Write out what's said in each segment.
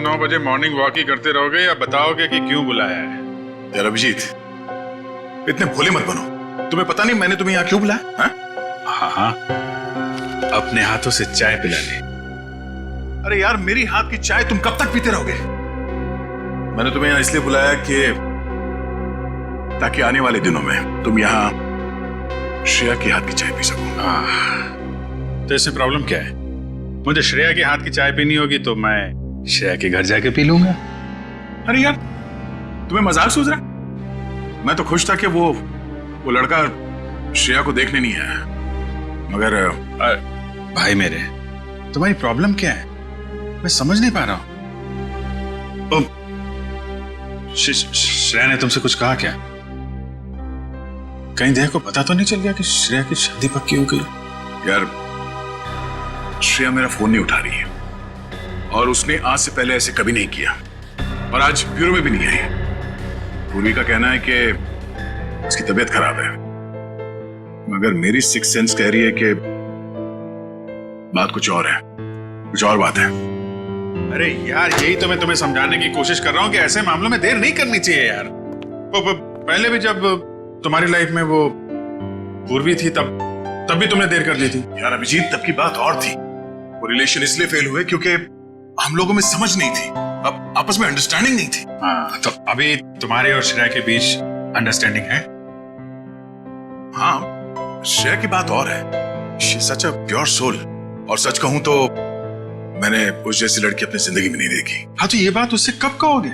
9 बजे morning walk ही करते रहोगे या बताओगे कि क्यों बुलाया है? यार अभिजीत, इतने भोले मत बनो। तुम्हें पता नहीं मैंने तुम्हें यहाँ क्यों बुलाया? हाँ हाँ, अपने हाथों से चाय पिला ले। अरे यार, मेरी हाथ की चाय तुम कब तक पीते रहोगे? मैंने तुम्हें यहाँ इसलिए बुलाया कि ताकि आने वाले दिनों में तुम यहाँ श्रेया के हाथ की चाय पी सको। तो इसमें प्रॉब्लम क्या है? मुझे श्रेया के हाथ की चाय पीनी होगी तो मैं श्रेया के घर जाके पी लूंगा। अरे यार, तुम्हें मजाक सूझ रहा? मैं तो खुश था कि वो लड़का श्रेया को देखने नहीं आया, मगर भाई मेरे, तुम्हारी प्रॉब्लम क्या है? मैं समझ नहीं पा रहा हूं। श्रेया ने तुमसे कुछ कहा क्या? कहीं देह को पता तो नहीं चल गया कि श्रेया की शादी पक्की हो गई? यार, श्रेया मेरा फोन नहीं उठा रही है और उसने आज से पहले ऐसे कभी नहीं किया और आज ब्यूरो में भी नहीं आई। पूर्वी का कहना है कि उसकी तबीयत खराब है, मगर मेरी सिक्स सेंस कह रही है कि बात कुछ और है, कुछ और बात है। अरे यार, यही तो मैं तुम्हें समझाने की कोशिश कर रहा हूं कि ऐसे मामलों में देर नहीं करनी चाहिए यार। पहले भी जब तुम्हारी लाइफ में वो पूर्वी थी तब भी तुमने देर कर दी थी। यार अभिजीत, तब की बात और थी। वो रिलेशन इसलिए फेल हुए क्योंकि हम लोगों में समझ नहीं थी, अब आपस में अंडरस्टैंडिंग नहीं थी। हाँ, तो अभी तुम्हारे और श्रेया के बीच अंडरस्टैंडिंग है? हाँ, श्रेया की बात और है। She is such a pure soul, और सच कहूं तो मैंने उस जैसी लड़की अपनी जिंदगी में नहीं देखी। हाँ, तो ये बात उससे कब कहोगे?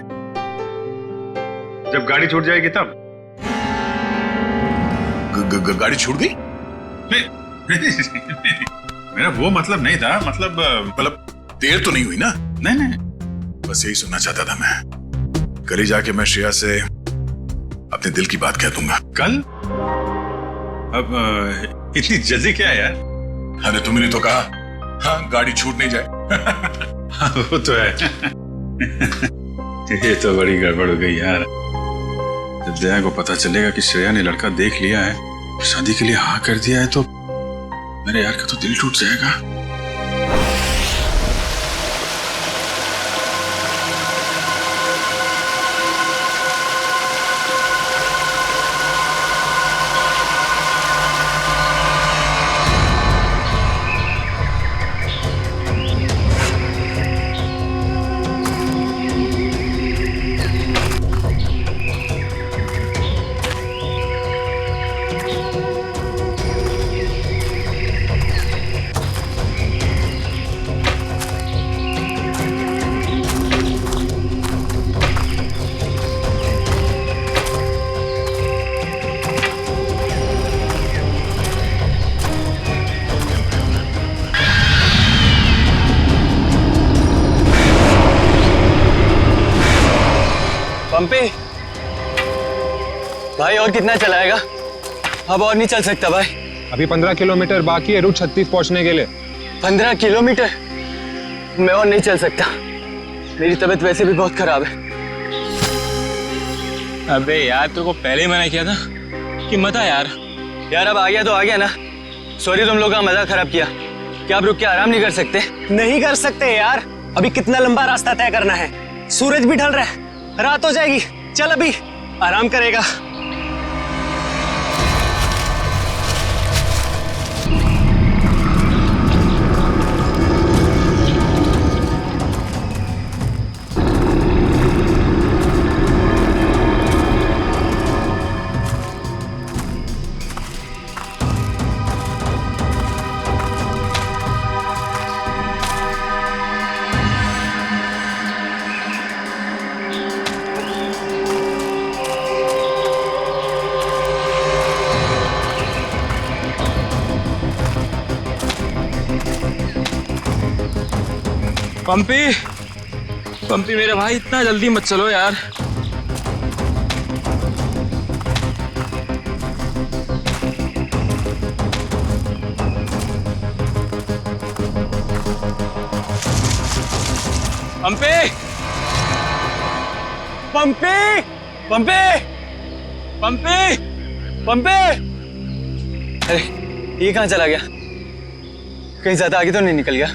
जब गाड़ी छूट जाएगी तब? गाड़ी छूट गई? नहीं, मेरा वो मतलब नहीं था। मतलब देर तो नहीं हुई ना? नहीं, बस यही सुनना चाहता था मैं। कल ही जाके मैं श्रेया से अपने दिल की बात कह दूंगा। कल? अब इतनी जल्दी क्या है यार? अरे तुमने तो कहा, हाँ, गाड़ी छूट नहीं जाए। हाँ, वो तो है। ये तो बड़ी गड़बड़ हो गई यार। जब दया को पता चलेगा कि श्रेया ने लड़का देख लिया है, शादी के लिए हाँ कर दिया है, तो मेरे यार का तो दिल टूट जाएगा। पंपी भाई, और कितना चलाएगा? अब और नहीं चल सकता भाई। अभी 15 किलोमीटर बाकी है रूट 36 पहुंचने के लिए। 15 किलोमीटर? मैं और नहीं चल सकता, मेरी तबीयत वैसे भी बहुत खराब है। अबे यार, तेरे को पहले ही मना किया था कि मत आ यार। यार अब आ गया तो आ गया ना। सॉरी, तुम लोग का मजा खराब किया। क्या आप रुक के आराम नहीं कर सकते? नहीं कर सकते यार, अभी कितना लंबा रास्ता तय करना है। सूरज भी ढल रहा है, रात हो जाएगी। चल अभी आराम करेगा। पंपी मेरे भाई, इतना जल्दी मत चलो यार। पंपी पंपी पंपी पंपी पंपी। अरे ये कहाँ चला गया? कहीं ज्यादा आगे तो नहीं निकल गया?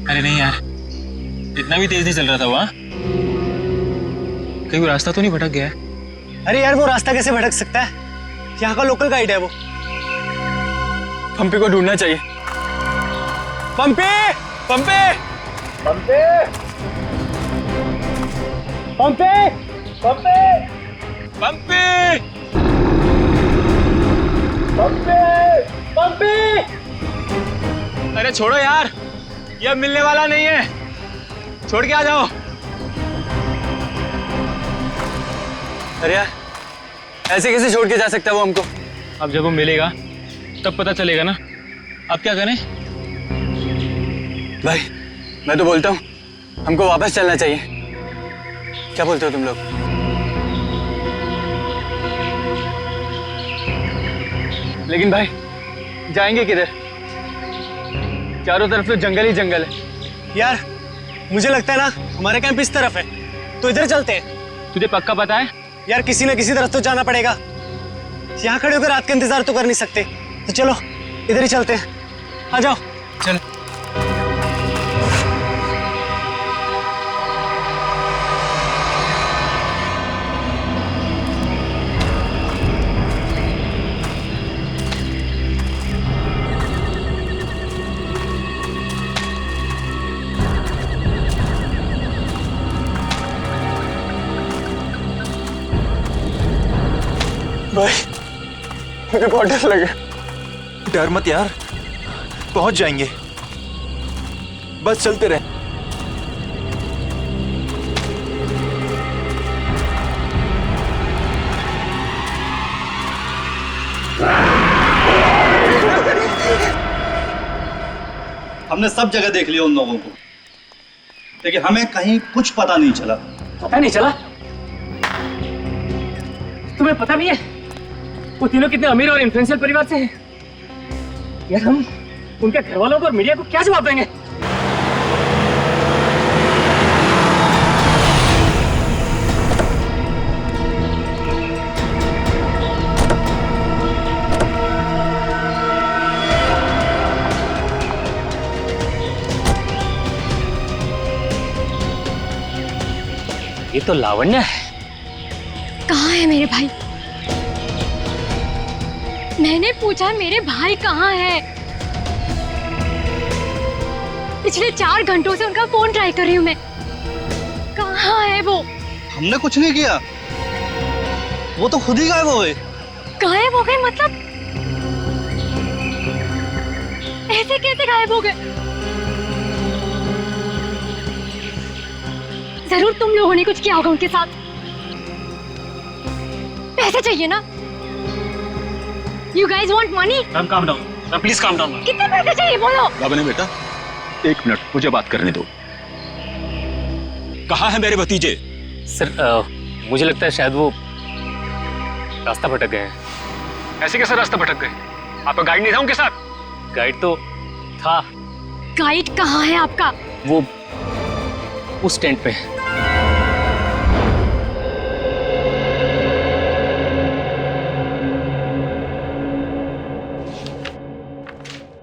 अरे नहीं यार, इतना भी तेज नहीं चल रहा था वहाँ। कहीं वो रास्ता तो नहीं भटक गया है? अरे यार वो रास्ता कैसे भटक सकता है? यहाँ का लोकल गाइड है वो। पंपी को ढूंढना चाहिए। पंपी, पंपी, पंपी, पंपी, पंपी, पंपी! पंपी, पंपी। अरे छोड़ो यार, ये अब मिलने वाला नहीं है। छोड़ के आ जाओ। अरे यार, ऐसे कैसे छोड़ के जा सकता है वो हमको? अब जब वो मिलेगा तब पता चलेगा ना। अब क्या करें? भाई, मैं तो बोलता हूँ हमको वापस चलना चाहिए। क्या बोलते हो तुम लोग? लेकिन भाई, जाएंगे किधर? चारों तरफ तो जंगल ही जंगल है। यार मुझे लगता है ना हमारे कैंप इस तरफ है, तो इधर चलते हैं। तुझे पक्का पता है? यार किसी न किसी तरफ तो जाना पड़ेगा। यहाँ खड़े होकर रात का इंतजार तो कर नहीं सकते, तो चलो इधर ही चलते हैं। आ जाओ। चल। भाई, मुझे बहुत डर लगा। डर मत यार, पहुंच जाएंगे, बस चलते रहे। हमने सब जगह देख लिया उन लोगों को, लेकिन हमें कहीं कुछ पता नहीं चला। पता नहीं चला? तुम्हें पता नहीं है वो तीनों कितने अमीर और इन्फ्लुएंशियल परिवार से हैं? यार हम उनके घर वालों को और मीडिया को क्या जवाब देंगे? ये तो लावण्य है। कहाँ है मेरे भाई? मैंने पूछा मेरे भाई कहाँ है? पिछले 4 घंटों से उनका फोन ट्राई कर रही हूँ मैं। कहाँ है वो? हमने कुछ नहीं किया, वो तो खुद ही गायब हो गए। गायब हो गए मतलब? ऐसे कैसे गायब हो गए? जरूर तुम लोगों ने कुछ किया होगा उनके साथ। पैसे चाहिए ना? You guys want money? Ma'am calm down, ma'am please calm down. कितने पैसे चाहिए बोलो? बाबा बेटा, 1 मिनट मुझे बात करने दो। कहाँ है मेरे भतीजे? सर मुझे लगता है शायद वो रास्ता भटक गए हैं। ऐसे कैसे रास्ता भटक गए? आपका गाइड नहीं था उनके साथ? गाइड तो था। गाइड कहाँ है आपका? वो उस टेंट पे है।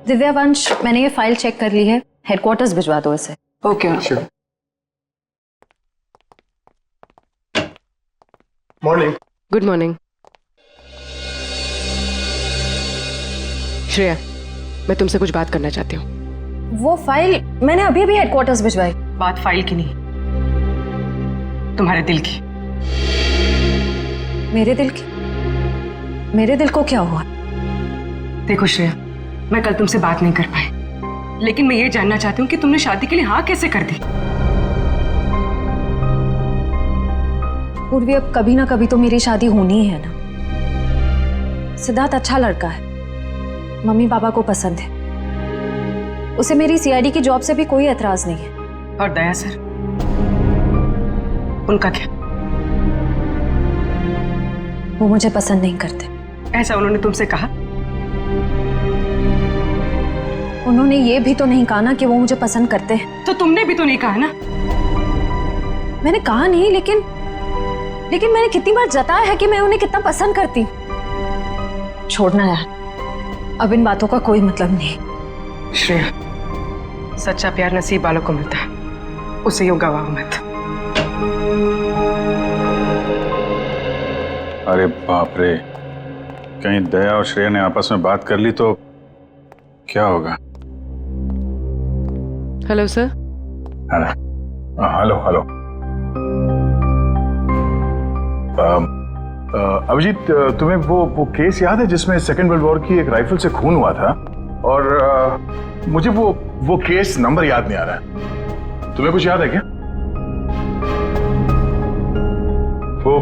दिव्या वंश, मैंने ये फाइल चेक कर ली है। हेडक्वार्टर्स भिजवा दो इसे। Okay sure. Morning. Good morning. Shreya, मैं तुमसे कुछ बात करना चाहती हूँ। वो फाइल मैंने अभी अभी हेडक्वार्टर्स भिजवाई। बात फाइल की नहीं, तुम्हारे दिल की। मेरे दिल की? मेरे दिल को क्या हुआ? देखो श्रेया, मैं कल तुमसे बात नहीं कर पाई, लेकिन मैं ये जानना चाहती हूँ कि तुमने शादी के लिए हाँ कैसे कर दी? पूर्वी, अब कभी ना कभी तो मेरी शादी होनी ही है ना। सिद्धार्थ अच्छा लड़का है, मम्मी पापा को पसंद है, उसे मेरी सीआईडी की जॉब से भी कोई एतराज नहीं है। और दया सर, उनका क्या? वो मुझे पसंद नहीं करते। ऐसा उन्होंने तुमसे कहा? उन्होंने ये भी तो नहीं कहा ना कि वो मुझे पसंद करते हैं। तो तुमने भी तो नहीं कहा ना? मैंने कहा नहीं, लेकिन मैंने कितनी बार जताया है कि मैं उन्हें कितना पसंद करती हूँ। छोड़ना यार, अब इन बातों का कोई मतलब नहीं। श्रेया, सच्चा प्यार नसीब वालों को मिलता है, उसे यूं गवाओ मत। अरे बाप रे, कहीं दया और श्रेया ने आपस में बात कर ली तो क्या होगा? Hello sir. Hello hello. Abhijeet, तुम्हें वो केस याद है जिसमें सेकेंड वर्ल्ड वॉर की एक राइफल से खून हुआ था? और मुझे वो केस नंबर याद नहीं आ रहा है। तुम्हें कुछ याद है क्या? वो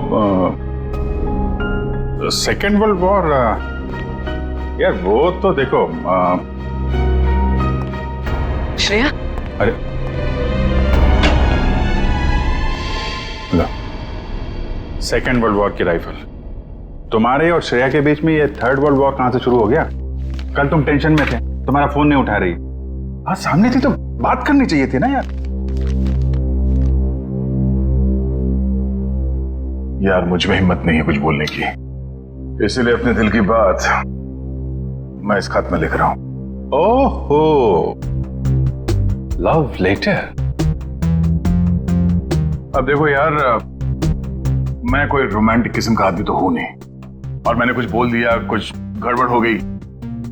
सेकेंड वर्ल्ड वॉर, यार वो तो देखो श्रेया, अरे लो, सेकेंड वर्ल्ड वॉर की राइफल। तुम्हारे और श्रेया के बीच में ये थर्ड वर्ल्ड वॉर कहां से शुरू हो गया? कल तुम टेंशन में थे, तुम्हारा फोन नहीं उठा रही। हाँ, सामने थी तो बात करनी चाहिए थी ना यार। यार मुझ में हिम्मत नहीं है कुछ बोलने की, इसलिए अपने दिल की बात मैं इस खत में लिख रहा हूं। ओहो, लव लेटर। अब देखो यार, मैं कोई रोमांटिक किस्म का आदमी तो हूं नहीं, और मैंने कुछ बोल दिया, कुछ गड़बड़ हो गई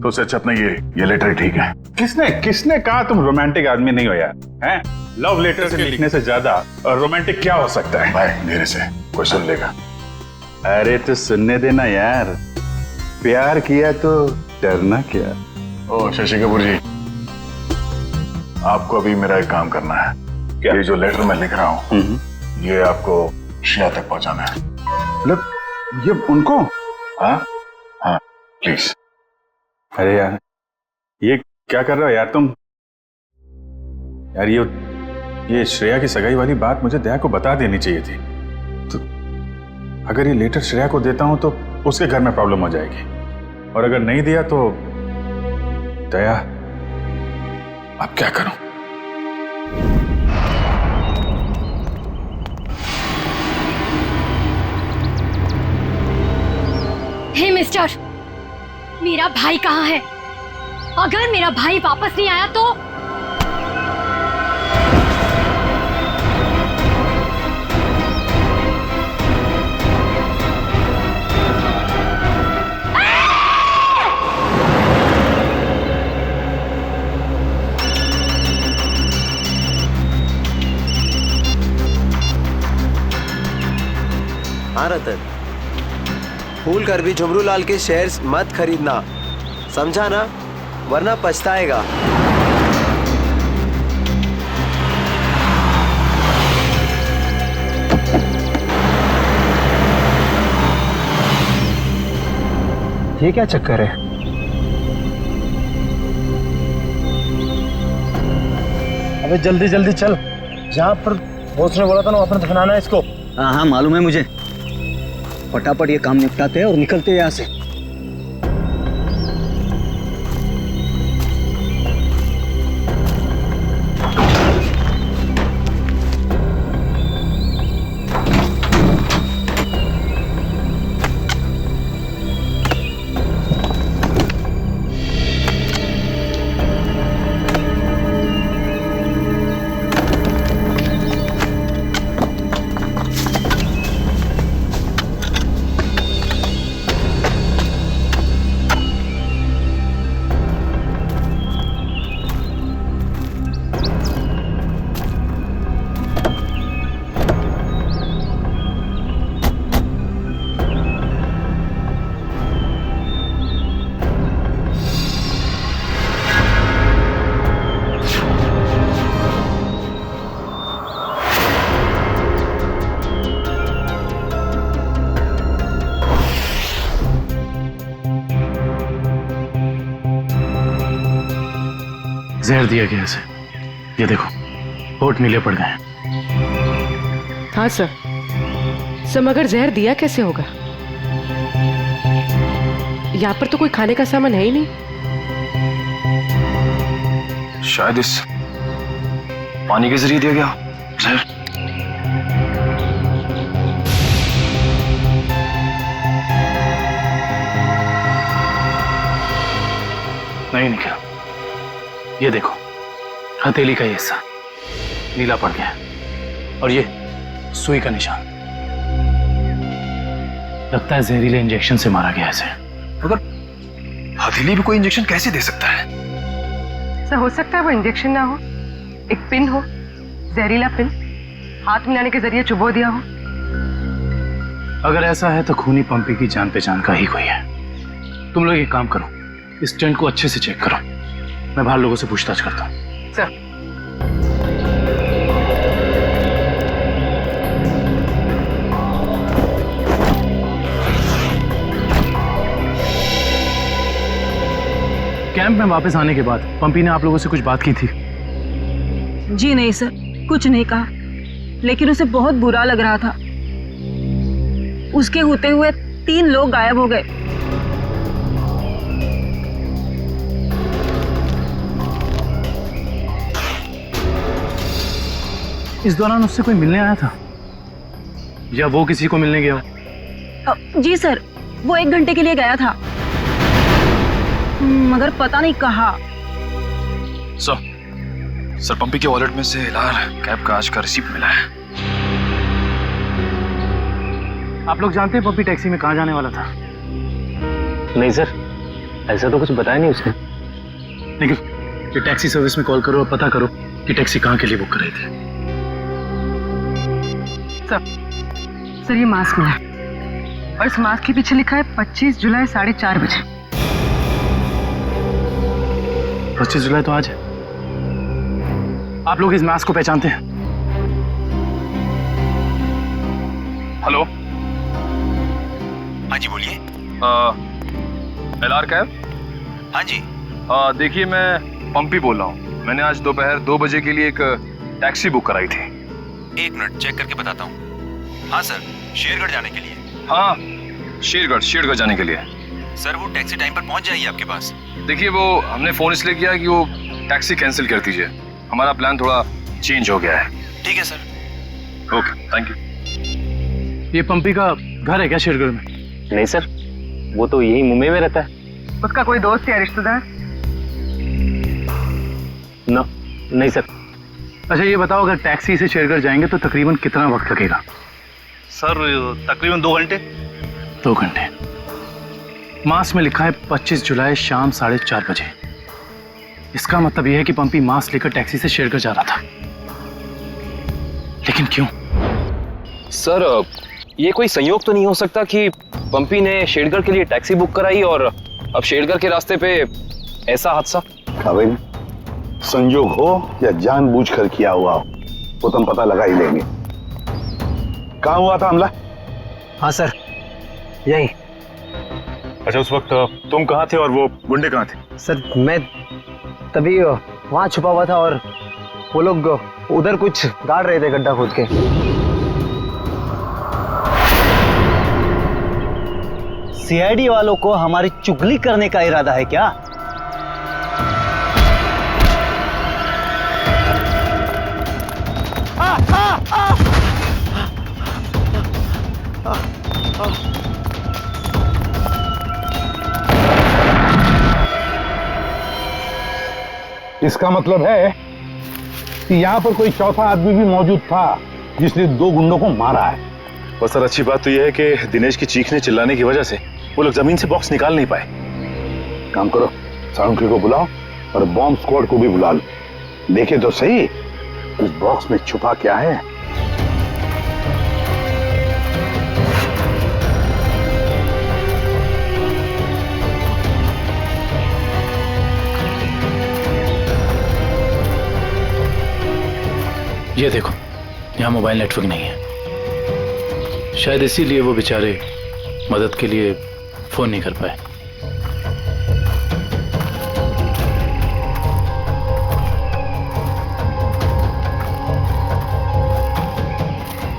तो उससे अच्छा अपना ये लेटर ठीक है। किसने कहा तुम रोमांटिक आदमी नहीं हो यार? हैं? लव लेटर से लिखने से ज्यादा रोमांटिक क्या हो सकता है? भाई धीरे से, कोई सुन लेगा। अरे तो सुनने देना यार, प्यार किया तो डरना क्या। ओ शशि कपूर जी, आपको अभी मेरा एक काम करना है। क्या? ये जो लेटर मैं लिख रहा हूँ ये आपको श्रेया तक पहुंचाना है। मतलब ये उनको? हाँ हाँ प्लीज। अरे यार ये क्या कर रहे हो यार तुम? यार ये श्रेया की सगाई वाली बात मुझे दया को बता देनी चाहिए थी। तो अगर ये लेटर श्रेया को देता हूं तो उसके घर में प्रॉब्लम हो जाएगी, और अगर नहीं दिया तो दया, अब क्या करूं? हे मिस्टर, मेरा भाई कहाँ है? अगर मेरा भाई वापस नहीं आया तो हाँ रतन, भूल कर भी झुमरू लाल के शेयर्स मत खरीदना, समझा ना? वरना पछताएगा। ये क्या चक्कर है? अबे जल्दी जल्दी चल, जहाँ पर बॉस ने बोला था ना वहाँ पर दफनाना है इसको। हाँ हाँ मालूम है मुझे, फटाफट ये काम निपटाते हैं और निकलते हैं यहाँ से। जहर दिया गया इसे, ये देखो होठ नीले पड़ गए। हाँ सर, मगर जहर दिया कैसे होगा? यहाँ पर तो कोई खाने का सामान है ही नहीं। शायद इस पानी के जरिए दिया गया जहर। नहीं निकला, ये देखो हथेली का ये हिस्सा नीला पड़ गया, और ये सुई का निशान। लगता है जहरीले इंजेक्शन से मारा गया इसे। मगर हथेली भी कोई इंजेक्शन कैसे दे सकता है? सर हो सकता है वो इंजेक्शन ना हो, एक पिन हो, जहरीला पिन हाथ मिलाने के जरिए चुबो दिया हो। अगर ऐसा है तो खूनी पंपी की जान पहचान का ही कोई है। तुम लोग एक काम करो, इस टेंट को अच्छे से चेक करो, मैं बाहर लोगों से पूछताछ करता हूँ। सर कैंप में वापस आने के बाद पंपी ने आप लोगों से कुछ बात की थी? जी नहीं सर, कुछ नहीं कहा, लेकिन उसे बहुत बुरा लग रहा था। उसके होते हुए 3 लोग गायब हो गए। इस दौरान उससे कोई मिलने आया था या वो किसी को मिलने गया हो? जी सर, वो 1 घंटे के लिए गया था, मगर पता नहीं कहाँ। सर पंपी के वॉलेट में से एलआर कैब का आज का रिसीप्ट मिला है। आप लोग जानते हैं पंपी टैक्सी में कहाँ जाने वाला था? नहीं सर, ऐसा तो कुछ बताया नहीं उसने। लेकिन ये टैक्सी सर्विस में कॉल करो और पता करो कि टैक्सी कहाँ के लिए बुक कर रही थी। सर ये मास्क मिला और इस मास्क के पीछे लिखा है 25 जुलाई 4:30 बजे। 25 जुलाई तो आज है। आप लोग इस मास्क को पहचानते हैं? हेलो, हाँ जी बोलिए। LR cab? हाँ जी। देखिए मैं पंपी बोल रहा हूँ। मैंने आज दोपहर 2 बजे के लिए एक टैक्सी बुक कराई थी। 1 मिनट चेक करके बताता हूँ। हाँ सर, शेरगढ़ जाने के लिए। हाँ, शेरगढ़ जाने के लिए। सर वो टैक्सी टाइम पर पहुँच जाएगी आपके पास। देखिए वो हमने फोन इसलिए किया कि वो टैक्सी कैंसिल कर दीजिए, हमारा प्लान थोड़ा चेंज हो गया है। ठीक है सर। Okay, thank you. ये पंपी का घर है क्या शेरगढ़ में? नहीं सर, वो तो यही मुंबई में रहता है। उसका कोई दोस्त या रिश्तेदार? नहीं सर। अच्छा ये बताओ, अगर टैक्सी से शेरगढ़ जाएंगे तो तकरीबन कितना वक्त लगेगा? सर तकरीबन 2 घंटे। 2 घंटे। मास में लिखा है 25 जुलाई शाम 4:30 बजे। इसका मतलब यह है कि पंपी मास लेकर टैक्सी से शेरगढ़ जा रहा था। लेकिन क्यों? सर ये कोई संयोग तो नहीं हो सकता कि पंपी ने शेरगढ़ के लिए टैक्सी बुक कराई और अब शेरगढ़ के रास्ते पे ऐसा हादसा? काबिल, संयोग हो या जानबूझकर किया हुआ हो वो तो हम पता लगा ही लेंगे। कहाँ हुआ था हमला? हाँ सर, यही। अच्छा उस वक्त तुम कहाँ थे और वो गुंडे कहाँ थे? सर मैं तभी वहाँ छुपा हुआ था और वो लोग उधर कुछ गाड़ रहे थे गड्ढा खोद के। सीआईडी वालों को हमारी चुगली करने का इरादा है क्या? इसका मतलब है कि यहाँ पर कोई चौथा आदमी भी मौजूद था जिसने 2 गुंडों को मारा है। और सर अच्छी बात तो यह है कि दिनेश की चीखने चिल्लाने की वजह से वो लोग जमीन से बॉक्स निकाल नहीं पाए। काम करो, साउंड्री को बुलाओ और बॉम्ब स्क्वाड को भी बुला लो, देखे तो सही उस बॉक्स में छुपा क्या है। ये देखो, यहाँ मोबाइल नेटवर्क नहीं है, शायद इसीलिए वो बेचारे मदद के लिए फोन नहीं कर पाए।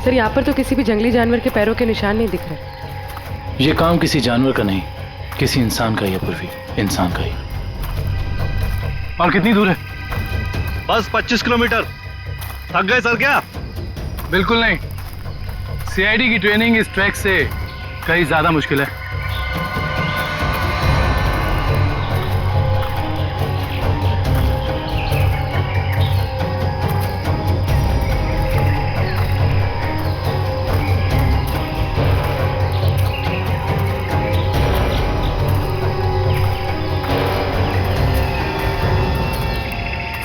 सर यहाँ पर तो किसी भी जंगली जानवर के पैरों के निशान नहीं दिख रहे। ये काम किसी जानवर का नहीं, किसी इंसान का ही है पूर्वी, इंसान का ही। और कितनी दूर है? बस 25 किलोमीटर। थक गए सर क्या? बिल्कुल नहीं, सीआईडी की ट्रेनिंग इस ट्रैक से कहीं ज्यादा मुश्किल है।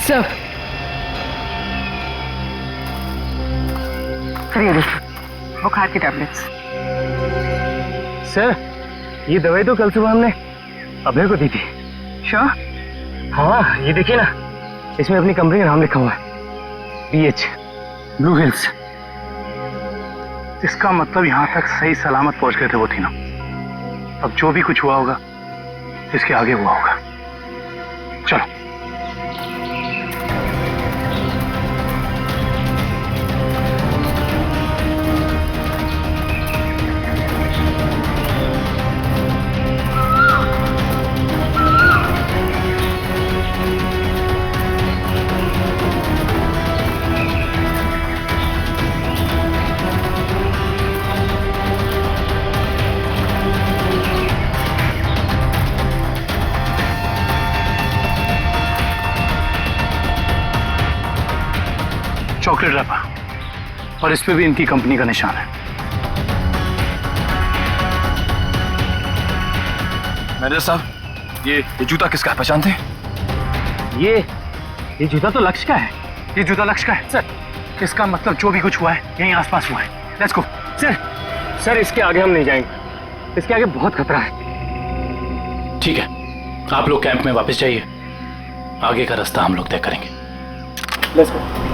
सर ये देखिए बुखार की टैबलेट्स। सर ये दवाई तो कल सुबह हमने अभय को दी थी। श्योर? हाँ ये देखिए ना, इसमें अपनी कंपनी का नाम लिखा हुआ है, BH ब्लू हिल्स। इसका मतलब यहाँ तक सही सलामत पहुंच गए थे वो तीनों। अब जो भी कुछ हुआ होगा इसके आगे हुआ होगा। चलो। चॉकलेट रैपर और इस पे भी इनकी कंपनी का निशान है। मैनेजर साहब, ये जूता किसका है, पहचानते हैं? ये जूता तो लक्ष्य का है। ये जूता लक्ष्य का है सर। इसका मतलब जो भी कुछ हुआ है यहीं आसपास हुआ है। Let's go. सर इसके आगे हम नहीं जाएंगे, इसके आगे बहुत खतरा है। ठीक है, आप लोग कैंप में वापस जाइए, आगे का रास्ता हम लोग तय करेंगे। Let's go.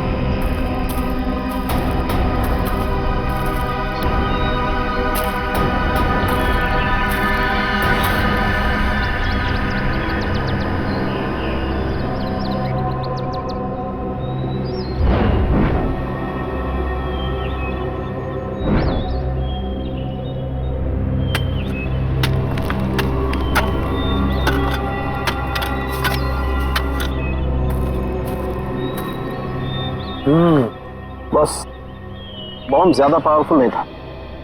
बस बॉम्ब ज्यादा पावरफुल नहीं था,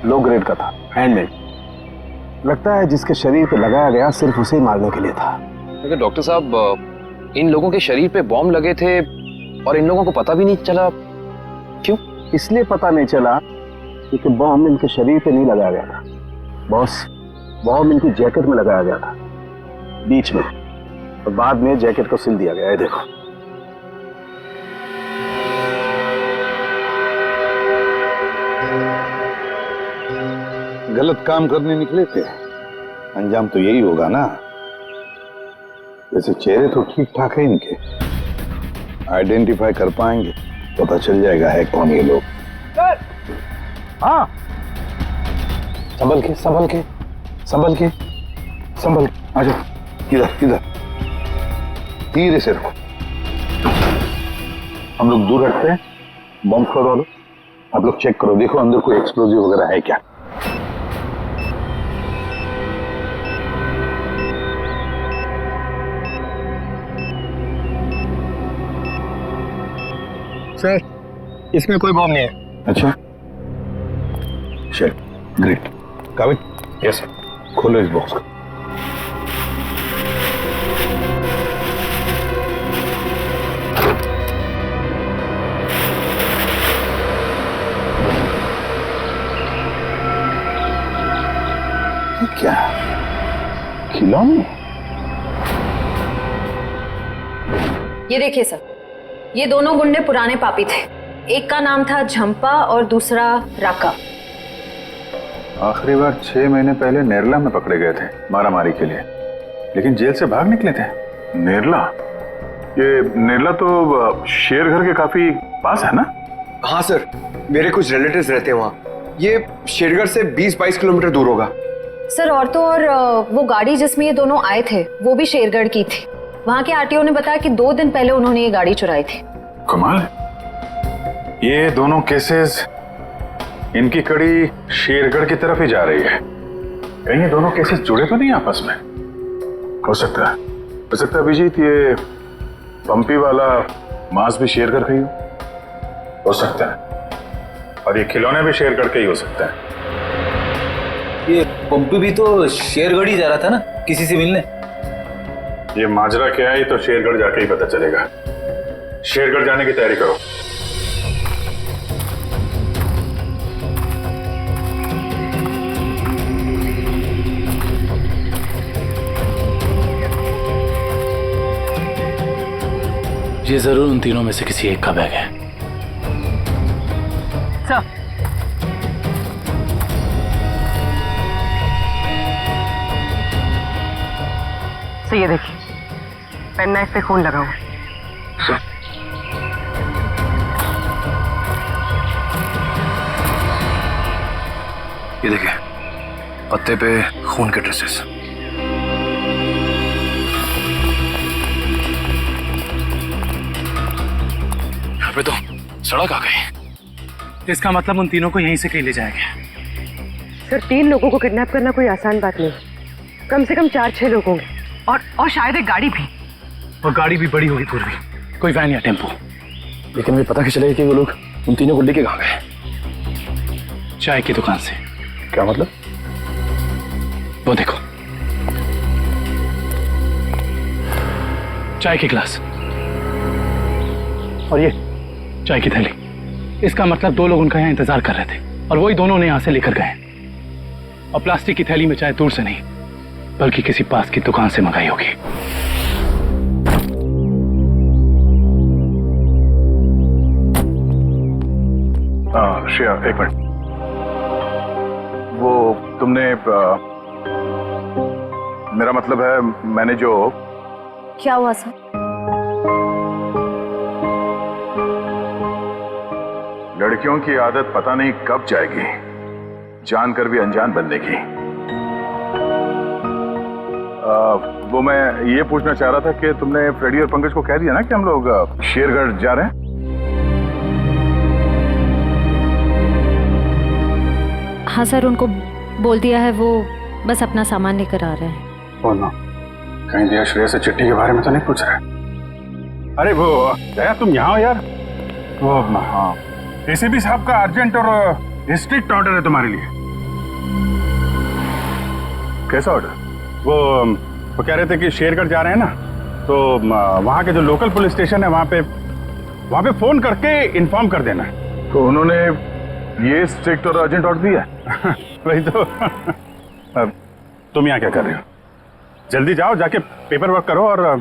लो ग्रेड का था, हैंडमेड। लगता है जिसके शरीर पे लगाया गया सिर्फ उसे ही मारने के लिए था। लेकिन डॉक्टर साहब, इन लोगों के शरीर पे बॉम्ब लगे थे और इन लोगों को पता भी नहीं चला। क्यों? इसलिए पता नहीं चला क्योंकि बॉम्ब इनके शरीर पे नहीं लगाया गया था बॉस, बॉम्ब इनकी जैकेट में लगाया गया था बीच में, और बाद में जैकेट को सिल दिया गया है। देखो गलत काम करने निकले थे, अंजाम तो यही होगा ना। वैसे चेहरे तो ठीक ठाक है इनके, आइडेंटिफाई कर पाएंगे, पता चल जाएगा है कौन ये लोग। हाँ, संभल के संभल के संभल के संभल के, आ जाओ इधर इधर, धीरे से रखो। हम लोग दूर हटते हैं, बॉम्ब स्क्वाड वालों आप लोग चेक करो, देखो अंदर कोई एक्सप्लोजिव वगैरह है क्या। सर इसमें कोई बॉम्ब नहीं है। अच्छा, शिट, ग्रेट। काबिल? Yes sir. खोलो इस बॉक्स को। क्या खिलौने? ये देखिए सर, ये दोनों गुंडे पुराने पापी थे। एक का नाम था झंपा और दूसरा राका। आखिरी बार 6 महीने पहले नेरला में पकड़े गए थे मारामारी के लिए, लेकिन जेल से भाग निकले थे। नेरला? ये नेरला तो शेरघर के काफी पास है ना? हाँ सर, मेरे कुछ रिलेटिव्स रहते हैं वहाँ। ये शेरगढ़ से 20-22 किलोमीटर दूर होगा। सर और तो और वो गाड़ी जिसमें ये दोनों आए थे वो भी शेरगढ़ की थी। वहाँ के आरटीओ ने बताया कि 2 दिन पहले उन्होंने ये गाड़ी चुराई थी। कमाल, ये दोनों केसेस, इनकी कड़ी शेरगढ़ की तरफ ही जा रही है। कहीं ये दोनों केसेस जुड़े तो नहीं आपस में? हो सकता है अभिजीत, ये पंपी वाला मांस भी शेरगढ़ का ही हो सकता है, और ये खिलौने भी शेरगढ़ के ही हो सकता है। ये पंपी भी तो शेरगढ़ ही जा रहा था ना किसी से मिलने। ये माजरा क्या है तो शेरगढ़ जाके ही पता चलेगा। शेरगढ़ जाने की तैयारी करो। ये जरूर उन तीनों में से किसी एक का बैग है। सर, ये देखिए, पेन नाइफ पे खून लगा हुआ है। ये देखिए, पत्ते पे खून के ट्रेसेस। यहाँ पे तो सड़क आ गई। इसका मतलब उन तीनों को यहीं से कहीं ले जाया गया। सर, 3 लोगों को किडनैप करना कोई आसान बात नहीं। कम से कम 4-6 लोग होंगे और शायद एक गाड़ी भी। और गाड़ी भी बड़ी होगी पूर्वी, कोई वैन या टेम्पो। लेकिन मुझे पता कैसे चलेगा कि वो लोग उन तीनों को लेके कहाँ गए? चाय की दुकान से। क्या मतलब? वो देखो, चाय के गिलास और ये चाय की थैली। इसका मतलब 2 लोग उनका यहाँ इंतजार कर रहे थे और वही दोनों ने यहाँ से लेकर गए। और प्लास्टिक की थैली में चाय दूर से नहीं बल्कि किसी पास की दुकान से मंगाई होगी। श्रेया, एक मिनट। वो तुमने मेरा मतलब है, मैंने जो। क्या हुआ सर? लड़कियों की आदत पता नहीं कब जाएगी, जानकर भी अनजान बनने की। वो मैं ये पूछना चाह रहा था कि तुमने फ्रेडी और पंकज को कह दिया ना कि हम लोग शेरगढ़ जा रहे हैं? हाँ सर, उनको बोल दिया है, वो बस अपना सामान लेकर आ रहे हैं। बोलना कहीं दिया श्रेया से चिट्ठी के बारे में तो नहीं पूछ रहे? अरे वो दया, तुम यहाँ हो यार। वो हाँ, एसीपी साहब का अर्जेंट और स्ट्रिक्ट ऑर्डर है तुम्हारे लिए। कैसा ऑर्डर? वो कह रहे थे कि शेरगढ़ जा रहे हैं ना, तो वहाँ के जो लोकल पुलिस स्टेशन है वहाँ पे फोन करके इन्फॉर्म कर देना। तो उन्होंने ये स्ट्रिक्ट और अर्जेंट ऑर्डर दिया? वही तो। तुम यहाँ क्या कर रहे हो? जल्दी जाओ, जाके पेपर वर्क करो और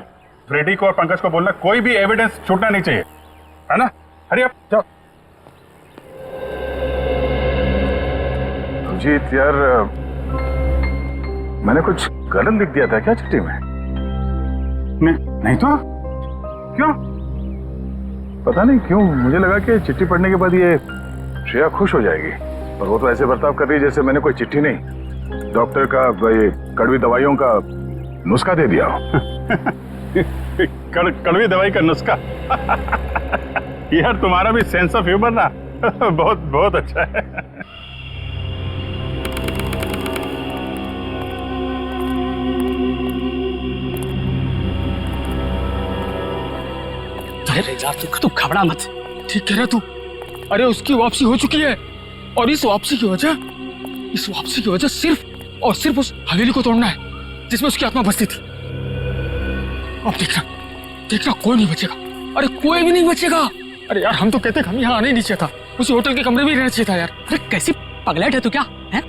फ्रेडी को और पंकज को बोलना कोई भी एविडेंस छूटना नहीं चाहिए, है ना? हरी अप, जाओ। अभिजीत यार, मैंने कुछ गलत लिख दिया था क्या चिट्ठी में? नहीं तो क्यों? पता नहीं क्यों मुझे लगा कि चिट्ठी पढ़ने के बाद ये श्रेया खुश हो जाएगी, और वो तो ऐसे बर्ताव कर रही है जैसे मैंने कोई चिट्ठी नहीं, डॉक्टर का ये कड़वी दवाइयों का नुस्खा दे दिया हो। कड़वी दवाई का नुस्खा? यार तुम्हारा भी सेंस ऑफ ह्यूमर ना बहुत बहुत अच्छा है। अरे यार तू घबरा मत। ठीक कह रहा तू। अरे उसकी वापसी हो चुकी है, और इस वापसी की वजह सिर्फ और सिर्फ उस हवेली को तोड़ना है जिसमें उसकी आत्मा बसती थी। अब देखना कोई नहीं बचेगा। अरे कोई भी नहीं बचेगा। अरे यार हम तो कहते हम यहाँ आने नहीं चाहिए था, उसी होटल के कमरे में रहना चाहिए था यार। अरे कैसी पगलेट है तू क्या है?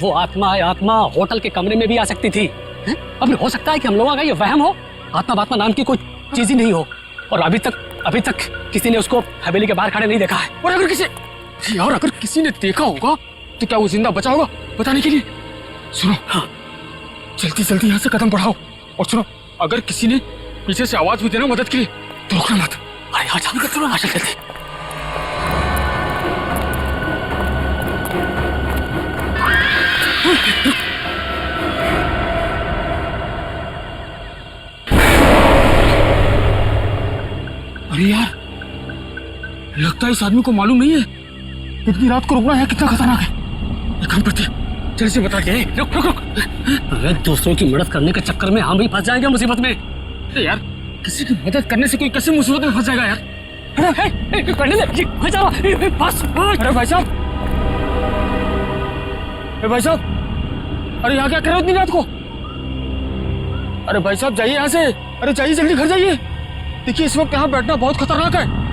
वो आत्मा होटल के कमरे में भी आ सकती थी। अब हो सकता है कि हम लोगों का ये वहम हो, आत्मा नाम की कोई चीज ही नहीं हो, और अभी तक किसी ने उसको हवेली के बाहर खड़े नहीं देखा है। और अगर किसी ने देखा होगा तो क्या वो जिंदा बचा होगा बताने के लिए? सुनो, हाँ, जल्दी यहाँ से कदम बढ़ाओ। और सुनो, अगर किसी ने पीछे से आवाज भी देना मदद के लिए तो रोकना मत। अरे यहाँ जाने का तुरंत आशा करते। अरे यार, लगता है इस आदमी को मालूम नहीं है इतनी रात को रुकना है कितना खतरनाक है। एक काम करते हैं, जल्दी से बता के। रुक। अरे दूसरों की मदद करने के चक्कर में हम भी फंस जाएंगे मुसीबत में। अरे यार, किसी की मदद करने से कोई कैसे मुसीबत में फंस जाएगा यार? अरे भाई साहब, अरे यहाँ क्या कर रहे हो इतनी रात को? अरे भाई साहब जाइए यहाँ से। अरे जाइए, जल्दी घर जाइए। देखिए इस वक्त यहाँ बैठना बहुत खतरनाक है।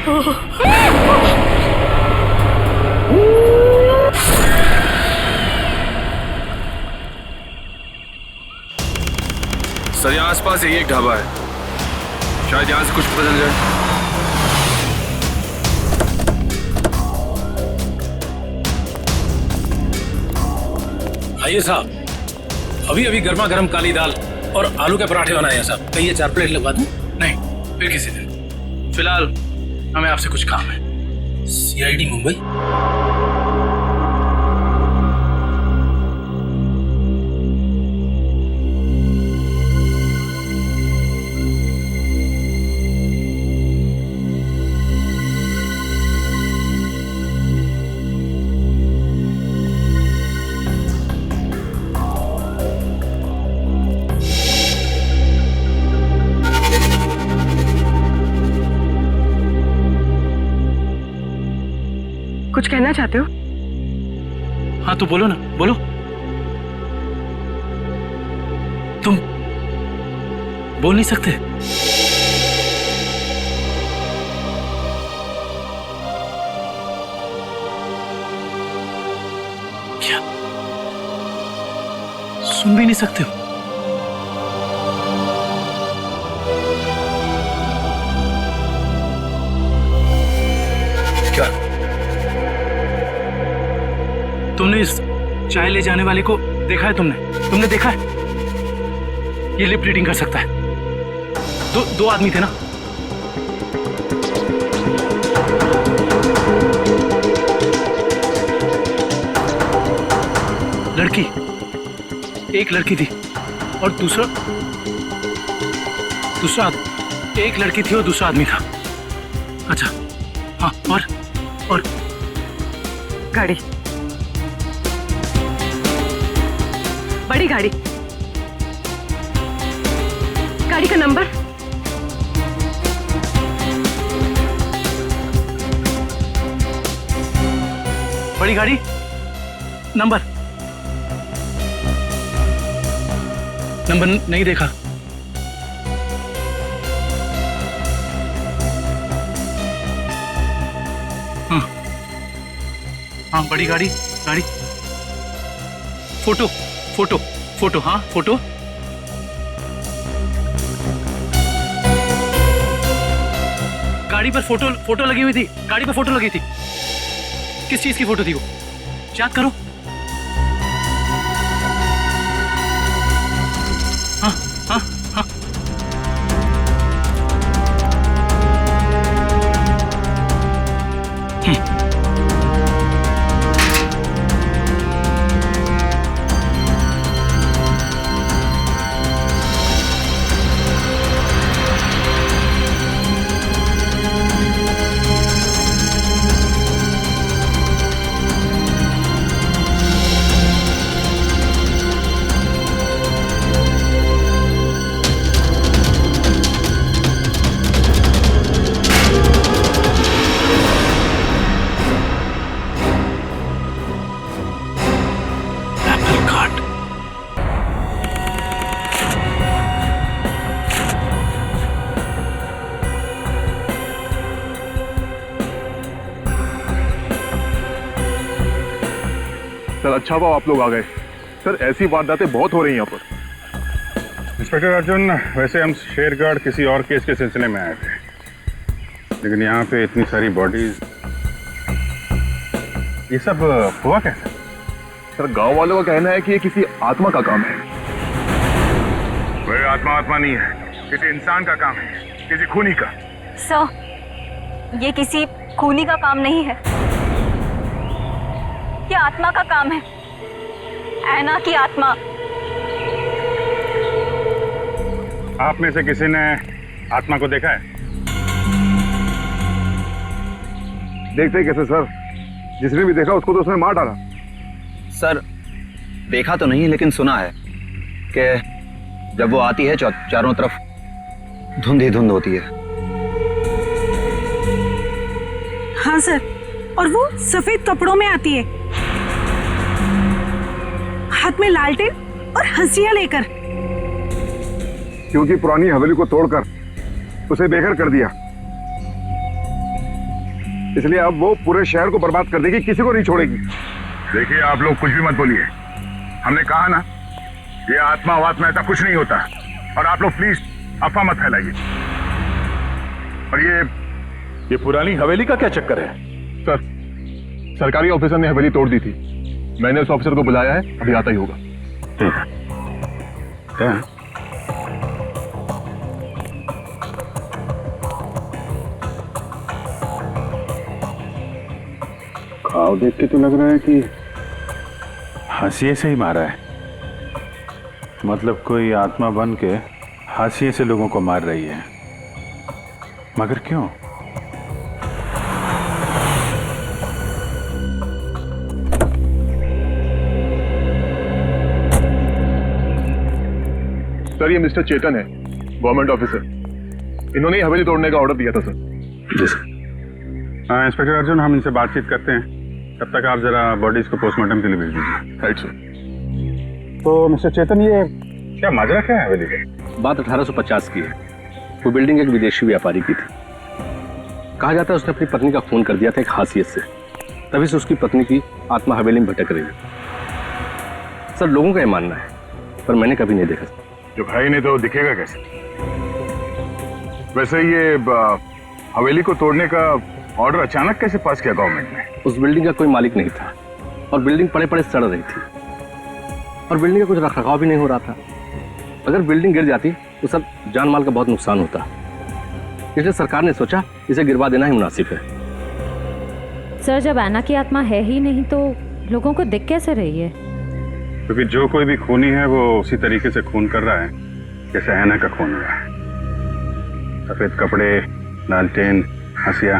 सर यहाँ आसपास यही एक ढाबा है, शायद यहाँ से कुछ पता चल जाए। आइए साहब, अभी अभी गर्मा गर्म काली दाल और आलू के पराठे बनाए हैं साहब। कहिए 4 प्लेट लगवा दूं? नहीं, फिर किसी दिन। फिलहाल हमें आपसे कुछ काम है। CID मुंबई। कुछ कहना चाहते हो? हाँ तो बोलो ना, बोलो। तुम बोल नहीं सकते? क्या सुन भी नहीं सकते हो? क्या तुमने इस चाय ले जाने वाले को देखा है? तुमने देखा है? ये लिप रीडिंग कर सकता है। दो आदमी थे ना? लड़की, एक लड़की थी और दूसरा एक लड़की थी और दूसरा आदमी था। अच्छा हाँ, और गाड़ी, बड़ी गाड़ी, गाड़ी का नंबर? बड़ी गाड़ी नंबर नहीं देखा। हाँ बड़ी गाड़ी, फोटो हाँ फोटो। गाड़ी पर फोटो लगी हुई थी। गाड़ी पर फोटो लगी थी। किस चीज की फोटो थी वो? याद करो। हाँ हाँ हाँ। सर अच्छा हुआ आप लोग आ गए। सर ऐसी वारदातें बहुत हो रही हैं यहाँ पर। इंस्पेक्टर अर्जुन, वैसे हम शेरगढ़ किसी और केस के सिलसिले में आए थे, लेकिन यहाँ पे इतनी सारी बॉडीज, ये सब हुआ कैसे? सर गांव वालों का कहना है कि ये किसी आत्मा का काम है। वह आत्मा नहीं है, किसी इंसान का काम है, किसी खूनी का। सर, ये किसी खूनी का काम नहीं है, ये आत्मा का काम है। ऐना की आत्मा। आप में से किसी ने आत्मा को देखा है? देखते कैसे सर, जिसने भी देखा उसको तो उसने मार डाला। सर देखा तो नहीं, लेकिन सुना है कि जब वो आती है चारों तरफ धुंध ही धुंध होती है। हाँ सर, और वो सफेद कपड़ों में आती है, हाथ में लालटेन और हंसिया लेकर। क्योंकि पुरानी हवेली को तोड़कर उसे बेघर कर दिया। इसलिए अब वो पूरे शहर को बर्बाद कर देगी, किसी को नहीं छोड़ेगी। देखिए आप लोग कुछ भी मत बोलिए, हमने कहा ना ये आत्मा वात्मा ऐसा कुछ नहीं होता। और आप लोग प्लीज अफवाह मत फैलाइए। और ये पुरानी हवेली का क्या चक्कर है? सर, सरकारी ऑफिसर ने हवेली तोड़ दी थी। मैंने उस ऑफिसर को बुलाया है, अभी आता ही होगा। क्या? घाव देख के तो लग रहा है कि हाशिए से ही मारा है। मतलब कोई आत्मा बन के हाशिए से लोगों को मार रही है, मगर क्यों? सर, ये मिस्टर चेतन है, गवर्नमेंट ऑफिसर। इन्होंने ही हवेली तोड़ने का ऑर्डर दिया था सर। जी सर। इंस्पेक्टर अर्जुन, हम इनसे बातचीत करते हैं, तब तक आप जरा बॉडीज को पोस्टमार्टम के लिए भेज दीजिए। Right sir. तो मिस्टर चेतन, ये क्या माजरा क्या है हवेली का? बात 1850 की है। वो बिल्डिंग एक विदेशी व्यापारी की थी। कहा जाता है उसने अपनी पत्नी का खून कर दिया था एक हासियत से, तभी से उसकी पत्नी की आत्मा हवेली में भटक रही है। सर, लोगों का ये मानना है, पर मैंने कभी नहीं देखा। जो भाई ने तो दिखेगा कैसे? वैसे ये हवेली को तोड़ने का ऑर्डर अचानक कैसे पास किया गवर्नमेंट ने? उस बिल्डिंग का कोई मालिक नहीं था और बिल्डिंग पड़े पड़े सड़ रही थी और बिल्डिंग का कुछ रखरखाव भी नहीं हो रहा था। अगर बिल्डिंग गिर जाती तो सब जान माल का बहुत नुकसान होता, इसलिए सरकार ने सोचा इसे गिरवा देना ही मुनासिब है। सर, जब ऐना की आत्मा है ही नहीं तो लोगों को दिख कैसे रही है? क्योंकि जो कोई भी खूनी है वो उसी तरीके से खून कर रहा है जैसे ऐना का खून हुआ है। सफेद कपड़े, लालटेन, हंसिया।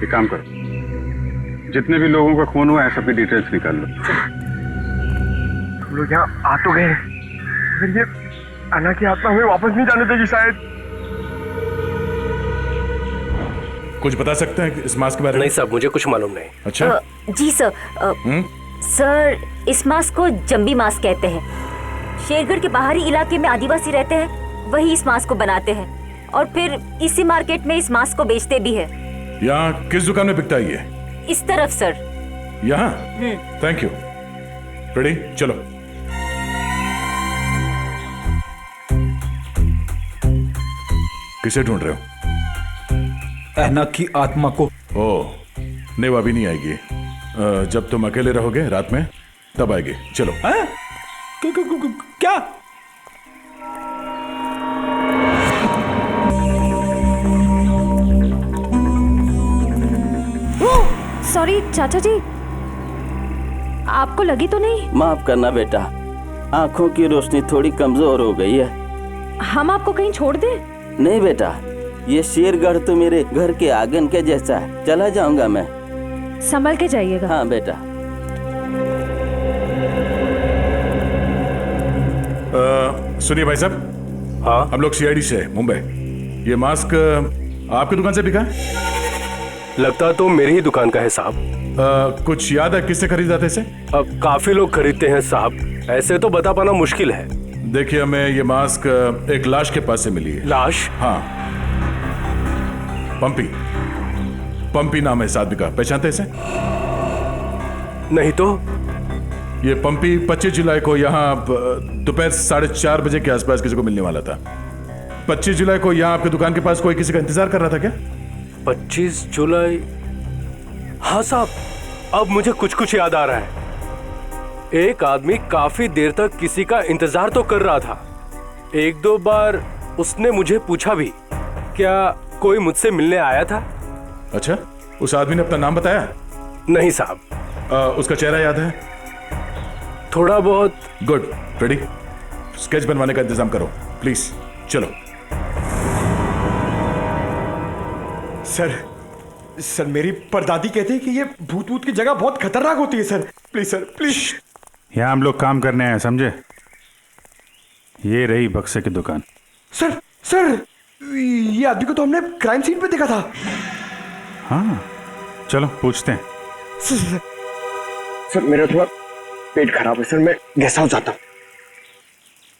एक काम करो, जितने भी लोगों का खून हुआ है सबकी डिटेल्स निकाल लो। हम लोग यहाँ आ तो गए, फिर ये अन्ना की आत्मा हमें वापस नहीं जाने देगी शायद। कुछ बता सकते हैं इस मास्क के बारे में? नहीं साहब, मुझे कुछ मालूम नहीं। अच्छा। जी सर। सर, इस मास्क को जंबी मास्क कहते हैं। शेरगढ़ के बाहरी इलाके में आदिवासी रहते हैं, वही इस मास्क को बनाते हैं और फिर इसी मार्केट में इस मास्क को बेचते भी है। यहाँ किस दुकान में बिकता है ये? इस तरफ सर। यहाँ? Thank you. रेडी, चलो। किसे ढूंढ रहे हो? ऐना की आत्मा को। ओह, नहीं वो अभी नहीं आएगी। जब तुम अकेले रहोगे रात में तब आएगी। चलो। क्या? सॉरी चाचा जी, आपको लगी तो नहीं? माफ करना बेटा, आंखों की रोशनी थोड़ी कमजोर हो गई है। हम आपको कहीं छोड़ दें? नहीं बेटा, ये शेरगढ़ तो मेरे घर के आंगन के जैसा है। चला जाऊंगा मैं। संभल के जाइएगा। हाँ बेटा। सुनिए भाई साहब। हाँ, हम लोग सीआईडी से मुंबई। ये मास्क आपकी दुकान से बिका है? लगता तो मेरी ही दुकान का है साहब। कुछ याद है किससे खरीदा था इसे? काफी लोग खरीदते हैं साहब, ऐसे तो बता पाना मुश्किल है। देखिए, हमें ये मास्क एक लाश के पास से मिली है। लाश? हाँ, पंपी नाम है इस आदमी का। पहचानते इसे? नहीं तो। ये पंपी 25 जुलाई को यहाँ दोपहर 4:30 बजे के आसपास किसी को मिलने वाला था। 25 जुलाई को यहाँ आपकी दुकान के पास कोई किसी का इंतजार कर रहा था क्या? 25 जुलाई? हाँ साहब, अब मुझे कुछ कुछ याद आ रहा है। एक आदमी काफी देर तक किसी का इंतजार तो कर रहा था। एक दो बार उसने मुझे पूछा भी, क्या कोई मुझसे मिलने आया था? अच्छा, उस आदमी ने अपना नाम बताया? नहीं साहब। उसका चेहरा याद है? थोड़ा बहुत। गुड। रेडी? स्केच बनवाने का इंतजाम करो प्लीज। चलो। सर मेरी परदादी कहते हैं कि ये भूत की जगह बहुत खतरनाक होती है सर। Please sir, please. यहाँ हम लोग काम करने आए, समझे? ये रही बक्से की दुकान। सर ये आदमी को तो हमने क्राइम सीन पे देखा था। हाँ, चलो पूछते हैं। सर मेरा थोड़ा पेट खराब है सर, मैं गेस्ट हाउस जाता हूँ।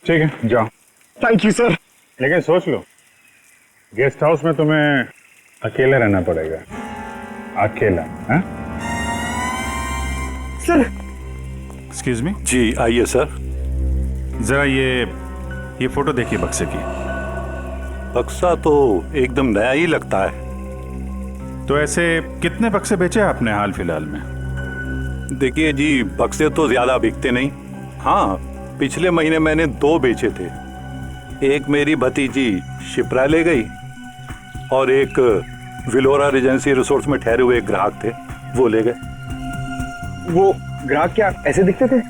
ठीक है, जाओ। Thank you sir. लेकिन सोच लो, गेस्ट हाउस में तुम्हें अकेला रहना पड़ेगा, अकेला। हाँ? सर। Excuse me. जी आइए सर। जरा ये फोटो देखिए बक्से की। बक्सा तो एकदम नया ही लगता है। तो ऐसे कितने बक्से बेचे आपने हाल फिलहाल में? देखिए जी, बक्से तो ज्यादा बिकते नहीं। हाँ, पिछले महीने मैंने 2 बेचे थे। एक मेरी भतीजी शिप्रा ले गई और एक विलोरा रेजेंसी रिसोर्ट्स में ठहरे हुए एक ग्राहक थे, वो ले गए। वो ग्राहक क्या ऐसे दिखते थे?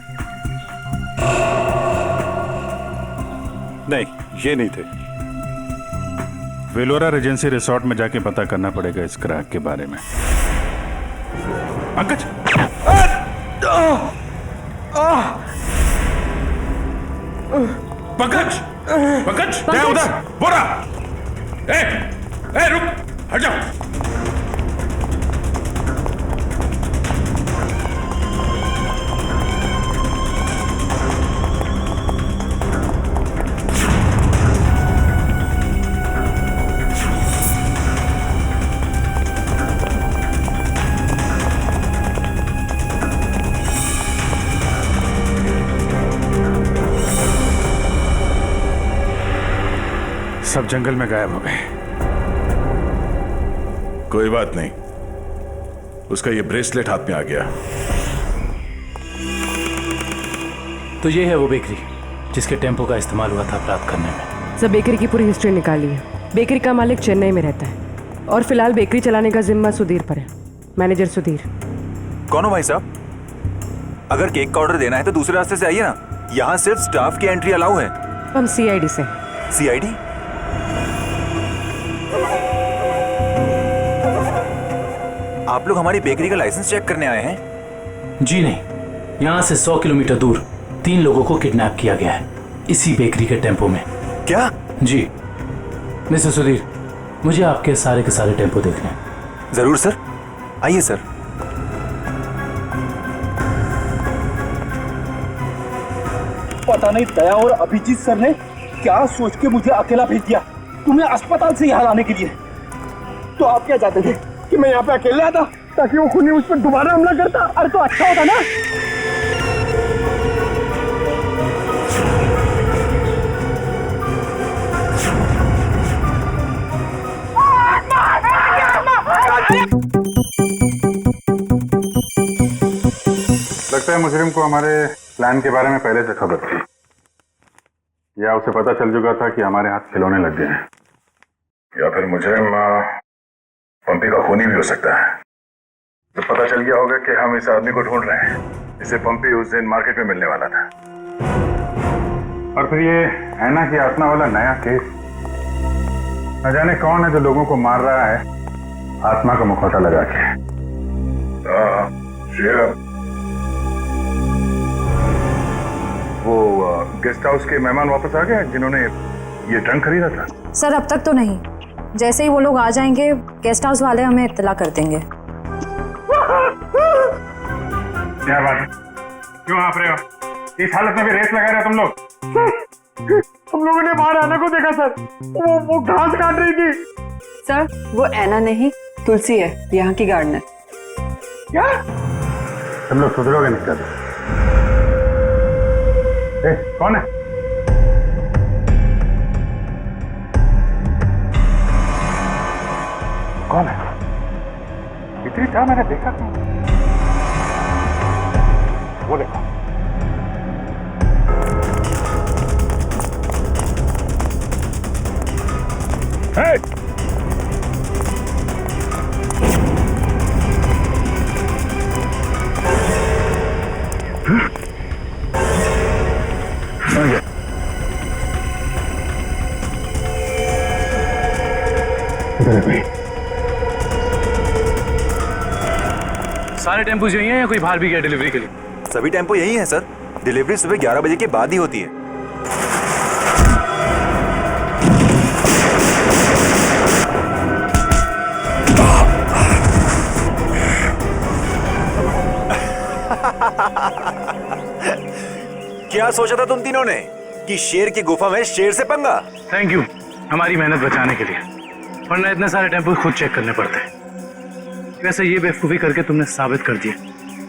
नहीं, ये नहीं थे। वेलोरा रेजेंसी रिसोर्ट में जाके पता करना पड़ेगा इस ग्राहक के बारे में। पंकज! पंकज! पंकज! क्या उधर? बोरा! ए, रुक! हट जाओ! सब जंगल में गायब हो गए। कोई बात नहीं, उसका ये ब्रेसलेट हाथ में आ गया। तो ये है वो बेकरी जिसके टेम्पो का इस्तेमाल हुआ था अपराध करने में। सर बेकरी की पूरी हिस्ट्री निकाली है। बेकरी का मालिक चेन्नई में रहता है और फिलहाल बेकरी चलाने का जिम्मा सुधीर पर है। मैनेजर सुधीर। कौन हो भाई साहब? अगर केक का ऑर्डर देना है तो दूसरे रास्ते से आइए ना, यहाँ सिर्फ स्टाफ की एंट्री अलाउ है। हम सीआईडी से। सीआईडी? आप लोग हमारी बेकरी का लाइसेंस चेक करने आए हैं? जी नहीं, यहाँ से 100 किलोमीटर दूर 3 लोगों को किडनैप किया गया है इसी बेकरी के टेम्पो में। क्या? जी मिस्टर सुधीर, मुझे आपके सारे के सारे टेम्पो देखने हैं। जरूर सर, आइए सर। पता नहीं दया और अभिजीत सर ने क्या सोच के मुझे अकेला भेज दिया तुम्हें अस्पताल से यहाँ लाने के लिए। तो आप क्या चाहते थे कि मैं यहाँ पे अकेले आता ताकि वो खूनी उस पर दोबारा हमला करता? अरे तो अच्छा होता ना। लगता है मुजरिम को हमारे प्लान के बारे में पहले से खबर थी, या उसे पता चल चुका था कि हमारे हाथ खिलौने लग गए हैं। या फिर मुजरिम पंपी का खूनी भी हो सकता है। तो पता चल गया होगा कि हम इस आदमी को ढूंढ रहे हैं। इसे पंपी उस दिन मार्केट में मिलने वाला था। और फिर ये है ना कि आत्मा वाला नया केस, न जाने कौन है जो लोगों को मार रहा है आत्मा का मुखौटा लगा के। वो गेस्ट हाउस के मेहमान वापस आ गए जिन्होंने ये ट्रंक खरीदा था? सर अब तक तो नहीं, जैसे ही वो लोग आ जाएंगे गेस्ट हाउस वाले हमें इत्तला कर देंगे। क्या बात है, क्यों हाँफ रहे हो? इस हालत में भी रेस लगा रहे हो तुम लोग? हम लोगों ने बाहर आना को देखा सर, वो घास काट रही थी। सर वो ऐना नहीं तुलसी है, यहाँ की गार्डनर। क्या? तुम लोग सुधरोगे नहीं कभी। कौन है? कौन है? इतनी चाह मैंने देखा था। वो देखो। Hey! सारे टेम्पो यही हैं या कोई बाहर भी गया डिलीवरी के लिए? सभी टेम्पो यही हैं सर। डिलीवरी सुबह 11 बजे के बाद ही होती है। क्या सोचा था तुम तीनों ने कि शेर की गुफा में शेर से पंगा? थैंक यू हमारी मेहनत बचाने के लिए। वरना इतने सारे टेम्पो खुद चेक करने पड़ते हैं। वैसे ये बेवकूफ़ी करके तुमने साबित कर दिया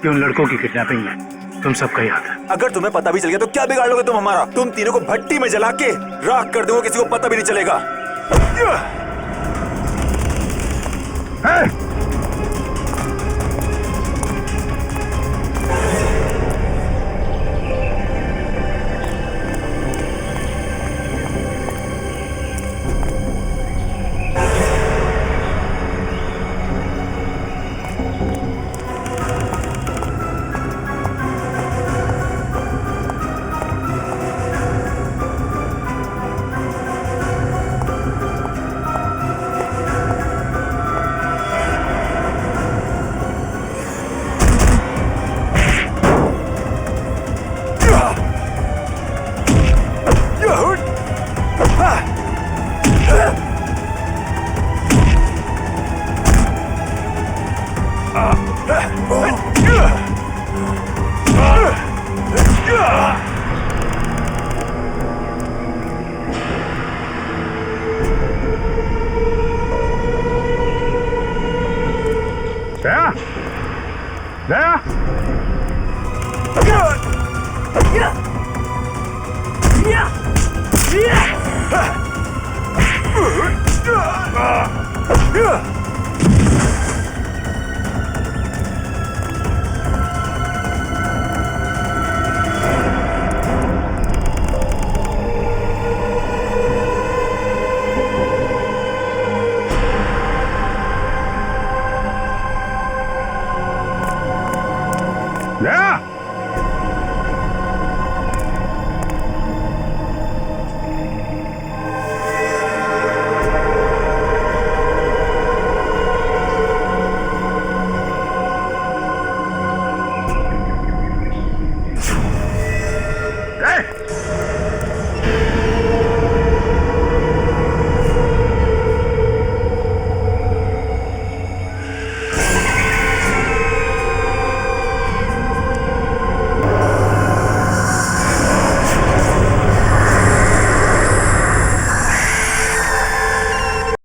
कि उन लड़कों की किडनैपिंग में तुम सबका ही हाथ है। अगर तुम्हें पता भी चल गया तो क्या बिगाड़ लोगे तुम हमारा? तुम तीनों को भट्टी में जला के राख कर दोगे, किसी को पता भी नहीं चलेगा। Yeah!